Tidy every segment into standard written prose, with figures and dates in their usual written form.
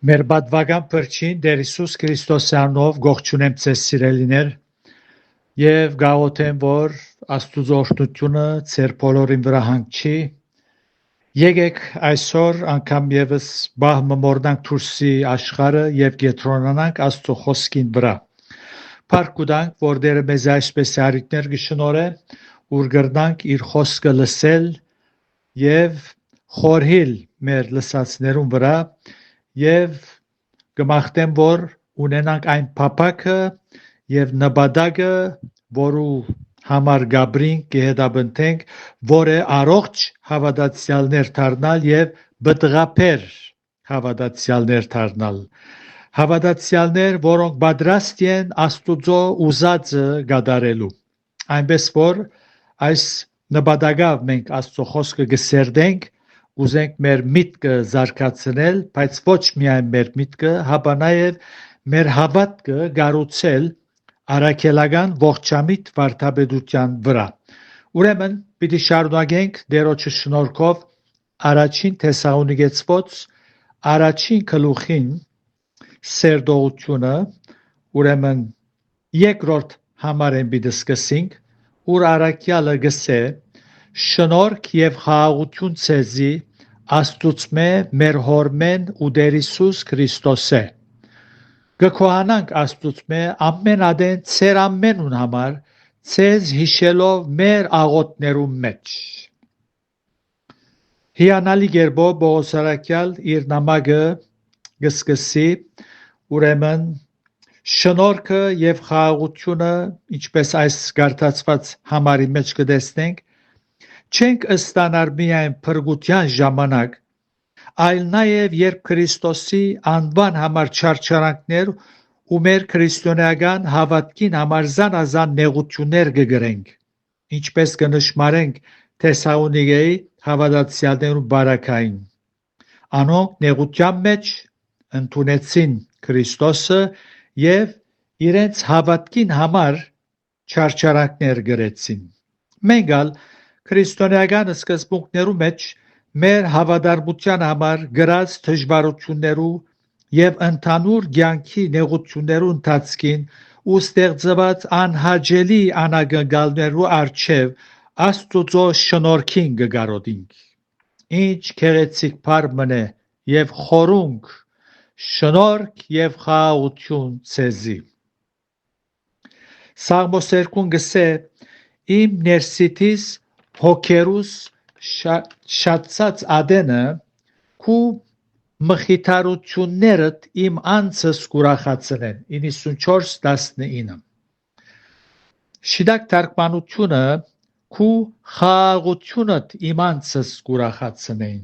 Մեր բադվական փրկին Տեր Հիսուս Քրիստոսի անունով գողջունեմ ձեզ սիրելիներ եւ գաղութեմ որ Աստուծո օրհնությունը ձեր բոլորին վրա հանգչի եկեք այսօր անգամ եւս բահմը մորնանք դուրսի աշխարհը եւ գետրոնանանք Աստծո խոսքին վրա Փառք որ Տերը մեզ այսպես արիտներ գշնորե ուր գրնանք իր խոսքը լսել եւ խորհիլ մեր լսածներուն վրա Եվ գմախտեմ, որ ունենանք այն փափակը և նպատակը, որու համար գաբրինք կհետապնդենք, որ է առողջ հավատացյալներ դառնալ և բտղաբեր հավատացյալներ դառնալ։ Հավատացյալներ, որոնք պատրաստ են Աստուծո ուզածը կատարելու։ Այնպես որ այս նպատակով մենք Աստծո խոսքը կսերտենք Ուզենք մեր միտքը զարգացնել, բայց ոչ միայն մեր միտքը, հապա նաև մեր հավատքը կառուցել առաքելական ողջամիտ վարդապետության վրա։ Ուրեմն պիտի շարունակենք Տերոջը շնորհքով առաջին Թեսաղոնիկեցված առաջին գլուխին սերտողությունը, ուրեմն երկրորդ համարեն պիտի սկսենք, ուր առաքյալը գսե շնորհք եւ խաղաղություն ցեզի Աստուծմե մեր հորմեն ու Տեր Հիսուս Քրիստոսե Գկոհանանք Աստուծմե ամեն ադեն ծեր ամենուն համար ցեզ հիշելով մեր աղոթներում մեջ Հիանալի գերբով Պողոս առաքյալ իր նամակը գսկսի ուրեմն շնորհքը եւ խաղաղությունը ինչպես այս գարտացված համարի մեջ կտեսնենք Չենք ստանար միայն փրկության ժամանակ, այլ նաև երբ Քրիստոսի անվան համար չարչարանքներ ու մեր քրիստոնեական հավատքին համար զանազան նեղություններ կգրենք, ինչպես կնշմարենք Թեսաղոնիկեի հավատացյալներու բարակային։ Անոնք նեղության մեջ ընդունեցին Քրիստոսը եւ իրենց հավատքին համար չարչարանքներ գրեցին։ Մենք Քրիստոնեական սկզբունքներու մեջ մեր հավատարմության համար գրած դժվարություններու եւ ընդհանուր կյանքի նեղություններու ընթացքին ու ստեղծված անհաջելի անակնկալներու առջև Աստուծո շնորհքին կգարոդինք։ Ինչ գեղեցիկ բառ է եւ խորունկ շնորհք եւ խաղաղություն ցեզի։ Սաղմոս 2 գսե իմ ներսիտիս հոգերուս շատացած ադենը քու մխիթարություններդ իմ անձս կուրախացնեն 94:19 Շիդակ թարգմանությունը քու խաղաղությունդ իմ անձս կուրախացնեն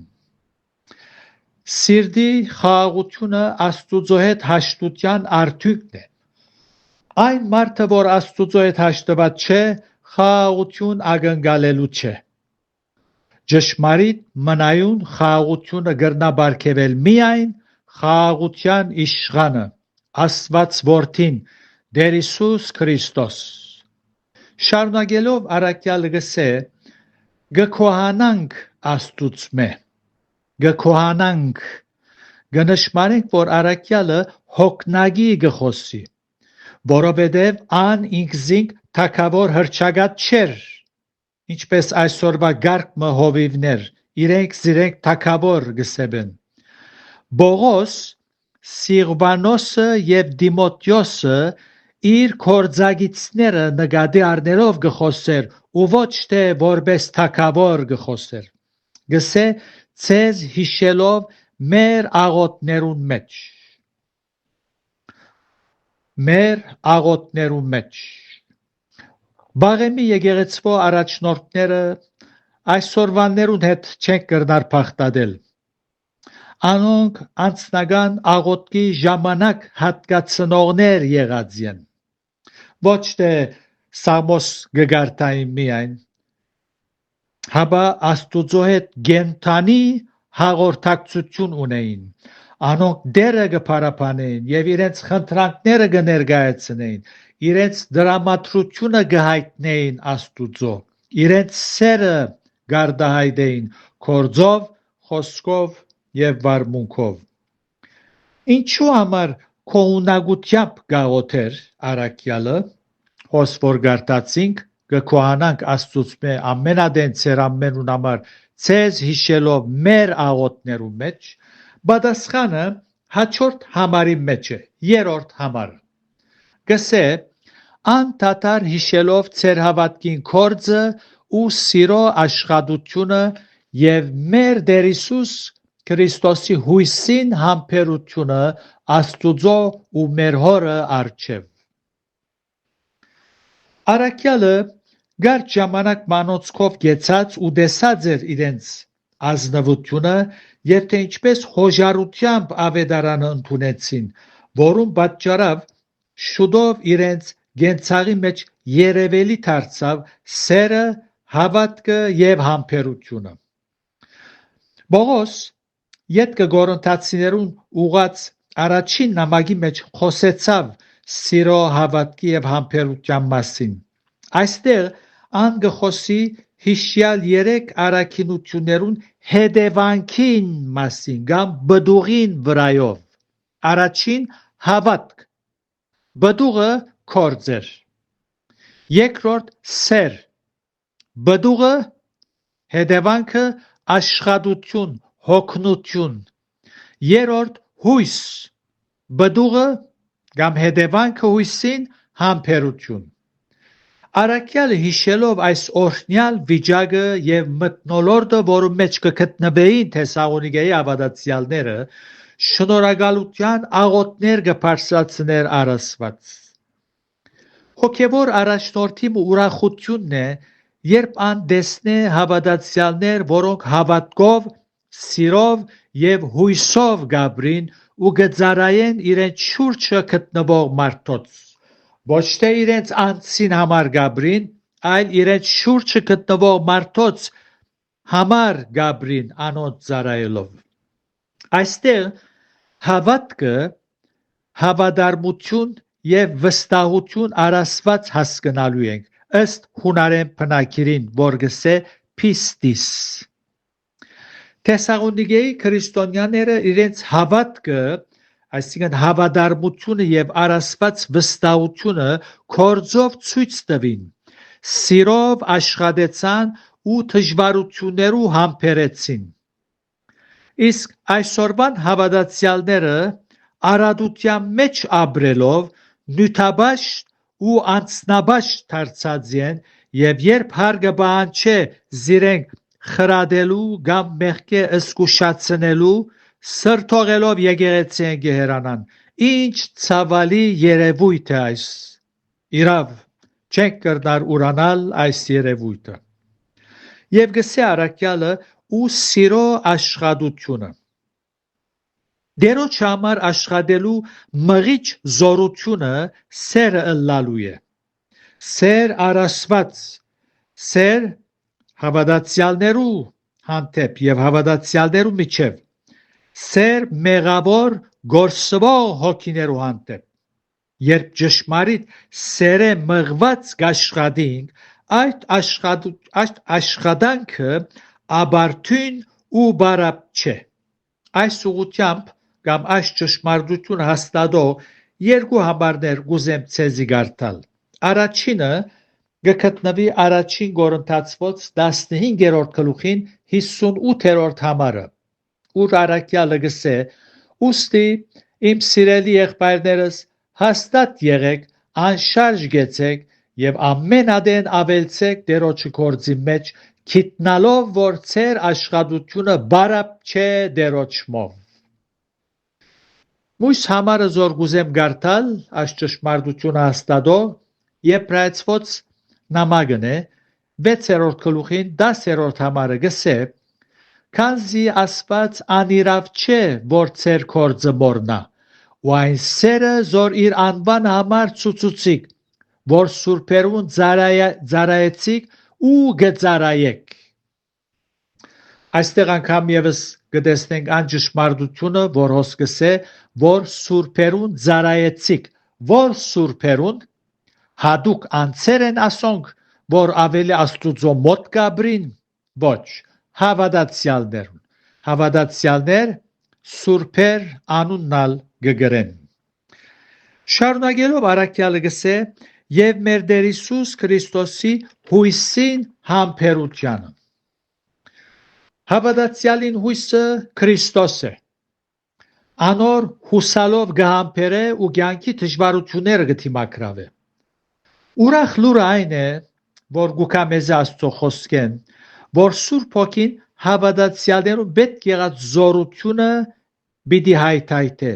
Սիրտի խաղաղությունը Աստուծո հետ հաշտության արդյունքն է Այն մարդը որ Աստուծո հետ հաշտված չէ խաղաղություն ակնկալելու չէ Ճշմարիտ մնայուն խաղաղությունը գրնաբարգեվել միայն խաղաղության իշխանը Աստված Որդին Տեր Հիսուս Քրիստոս Շարունակելով առաքյալը գսե գկոհանանք Աստուծմե գկոհանանք գնշմարենք որ առաքյալը հոգնագի գխոսի որովհետև ան ինքզինք թակավոր հրճագատ չէր ինչպես այսօրվա գարկմը հովիվներ իրենք զիրենք թակավոր գսեբեն Բողոս Սիղվանոսը եւ Դիմոթեոսը իր կորձագիցները նկատի առնելով գխոսեր ու ոչ թե որպես թակավոր գխոսեր գսե ցեզ հիշելով մեր աղոթներուն մեջ Բաղեմի եկեղեցվո առաջնորդները այսօրվաններուն հետ չեն կրնար փախտadel Անոնք անձնական աղոթքի ժամանակ հատկացնողներ եղած են ոչ թե Սամոս գգարտային միայն հապա Աստուծո հետ գենթանի հաղորդակցություն ունեին Անոնք դերը կփարապանեին եւ իրենց խնդրանքները կներկայացնեին իրենց դրամատրությունը կհայտնեին Աստուծո իրենց սերը գարդահայտեին կորձով խոսքով եւ վարմունքով Ինչու համար քողունակությամբ գաղութեր առաքյալը, հոսվոր գարտացինք, կքոհանանք աստուծմե ամենադեն ծերամենուն համար ցեզ հիշելով մեր աղոտներու մեջ, բադասխանը հաջորդ համարի մեջ է, երրորդ համարը։ Գսե, անդադար հիշելով ծեր հավատքին կորձը ու սիրո աշխատությունը եւ մեր Տեր Հիսուս Քրիստոսի հույսին համբերությունը Աստուծո ու մեր հորը առջև։ Առաքյալը գարջ ժամանակ մանոցքով գեցած ու տեսած էր իրենց ազնվությունը եւ թե ինչպես հոժարությամբ ավետարանը ընդունեցին, որում պատճառով շուտով իրենց գենցաղի մեջ երևելի դարձավ սերը, հավատքը եւ համբերությունը։ Բողոս յետքը Գորընթացիներուն ուղած առաջին նամակի մեջ խոսեցավ սիրո, հավատքի եւ համբերության մասին։ Այստեղ ան գխոսի հիշյալ երեք առաքինություններուն հետևանքին մասին կամ բդուղին վրայով։ Առաջին հավատք, բդուղը կորձեր, երկրորդ սեր, բդուղը հետևանքը աշխատություն, հոգնություն, երրորդ հույս, բդուղը կամ հետևանքը հույսին համբերություն։ Առաքյալը հիշելով այս օրհնյալ վիճակը եւ մթնոլորտը, որում մեջ կգտնվեին Թեսաղոնիկեի ավադացյալները, շնորհակալության աղոթներ կբարձրացներ Աստված։ Հոգևոր առաջնորդի ուրախությունն է, երբ ան տեսնե հավատացյալներ, որոնք հավատքով, սիրով եւ հույսով գաբրին ու գծարայեն իրենց շուրջը գտնվող մարդոց, ոչ թե իրենց անձին համար գաբրին, այլ իրենց շուրջը գտնվող մարդոց համար գաբրին անոնց ծարայելով։ Այստեղ հավատքը հավատարմություն եւ վստահություն առասված հասկանալու ենք, ըստ հունարեն բնագիրին, որ գսե «Pistis»։ Թեսաղոնիկեի քրիստոնյաները իրենց հավատքը, այսինքն հավատարմությունը եւ առասված վստահությունը կորձով ցույց տվին, սիրով աշխատեցան ու դժվարություններու համբերեցին։ Իսկ այսօրվան հավատացյալները արադության մեջ ապրելով նյութաբաշտ ու անձնաբաշտ դարձած են եւ երբ հարգը բանջե զիրենք խրադելու կամ մեղքե զգուշացնելու, սրթողելով եկեղեցին գեհրանան, ինչ ցավալի երևույթ է այս։ Իրավ չենք կրնար ուրանալ այս երևույթը։ Եվ գսե առաքյալը ու սիրո աշխատությունը։ Դերոջ համար աշխատելու մղիչ զորությունը սերը ըլլալու է։ Սեր առասված, սեր հավատացյալներու հանդեպ եւ հավատացյալներու միջև, սեր մեղավոր գործվող հոգիներու հանդեպ։ Երբ ճշմարիտ սերը մղված կաշխատենք, այդ աշխատանքը աբարթուն ու բարապ չէ։ Այս ուղղությամբ կամ այս ճշմարտությունը հաստատող երկու համարներ կուզեմ ցեզի գարտալ։ Առաջինը գտնվի առաջին Գորընթացոց 15-րդ գլուխին 58-րդ համարը, ուր առաքյալը գսե. «Ուստի իմ սիրելի եղբայրներս, հաստատ եղեք, անշարժ գեցեք եւ ամենադեն ավելցեք Տերոջը գործի մեջ, գիտնալով, որ ձեր աշխատությունը բարապ չէ Տերոջմով»։ Մույս համարը զոր կուզեմ գարտալ այս ճշմարտությունը հաստատող Եբրայեցոց նամակն է 6-րդ գլուխին 10-րդ համարը գսե. «Քանզի Աստված անիրավ չէ, որ ձեր գործը մոռնա, ու այն սերը զոր իր անվան համար ցուցուցիկ, որ սուրբերուն ծարայեցիք ու գծարայեք»։ Այստեղ անգամ եւս կտեսնենք այն ճշմարտությունը, որ հոսքս է, որ սուրբերուն ծարայեցիք, որ սուրբերուն հատուկ անձեր են ասոնք, որ ավելի Աստուծո մոտ կաբրին, ոչ, հավատացյալներուն։ Հավատացյալներ սուրբեր անուննալ գգրեն։ Շարունակելով առաքյալը գսե եւ մեր Տեր Հիսուս Քրիստոսի հույսին համբերությանը։ Հավատացյալին հույսը Քրիստոս է։ Անոր հուսալով գհամբերե ու կյանքի դժվարությունները գտիմակրավե։ Ուրախ լուրը այն է, որ գուկա մեզ Աստծո խոսքեն, որ Սուրբ Հոգին հավատացյալներուն պետք եղած զորությունը պիտի հայթայթե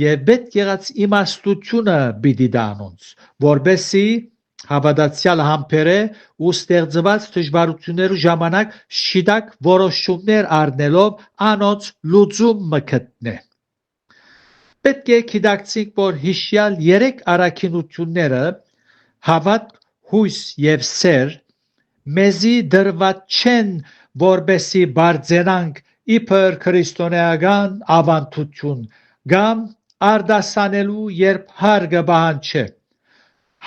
եւ պետք եղած իմաստությունը պիտի դանոնց, որբեսի հավատացյալ համբերե ու ստեղծված դժվարություններու ժամանակ շիդակ որոշումներ առնելով անոնց լուծումը գտնե։ Պետք է գիտակցենք, որ հիշյալ երեք առաքինությունները հավատ, հույս եւ սեր մեզի դրված չեն, որբեսի բարձրանանք իբր քրիստոնեական ավանդություն կամ արդասանելու երբ հարգը բանջե։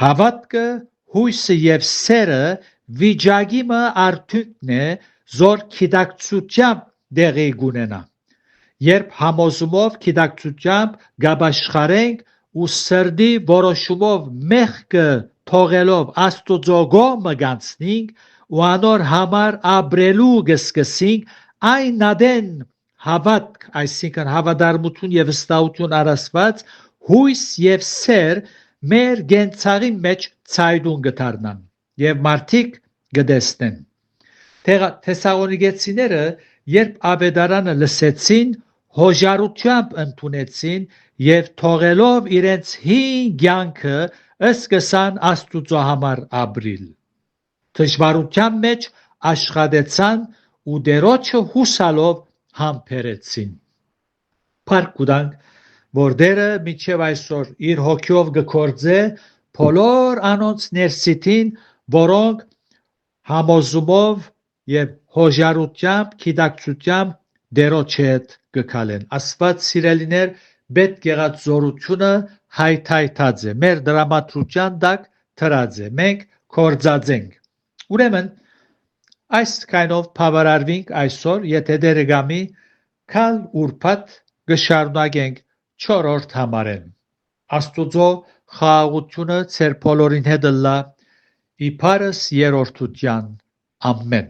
Հավատքը, հույսը եւ սերը վիճակիմը արդյունքն է, զոր գիտակցությամբ դեղի գունենա։ Երբ համոզումով գիտակցությամբ գաբաշխարենք ու սրդի որոշումով մեղքը թողելով Աստուծո կողմը գանցնենք ու անոր համար ապրելու կսկսենք, այն ադեն հավատք, այսինքն հավատարմություն եւ վստահություն առասված հույս եւ սեր մեր գենցաղի մեջ ցայդուն գտարնան եւ մարդիկ գտեսնեն։ Թեսաղոնիկեցիները երբ ավետարանը լսեցին, հոժարությամբ ընդունեցին եւ թողելով իրենց հին կյանքը սկսան Աստուծո համար ապրիլ։ Դժվարության մեջ աշխատեցան ու Տերոջը հուսալով համբերեցին։ Փառք կուտանք, որ Տերը մինչև այսօր իր հոգյով գործե բոլոր անոնց ներսիտին, որոնք համոզումով եւ հոժարությամբ, գիտակցությամբ Տերոջ հետ գկալեն։ Աստված սիրելիներ, պետք եղած զորությունը հայթայթած է, մեր դրամատրության տակ թրած է, մենք կործածենք։ Ուրեմն այս քայնով բավարարվենք այսօր, եթե Տերը գամի քալ ուրբաթ գշարունակենք 4-րդ համարեն։ Աստուծո խաղաղությունը ձեր բոլորին հետ լա, իբարս երորդության։ Ամեն։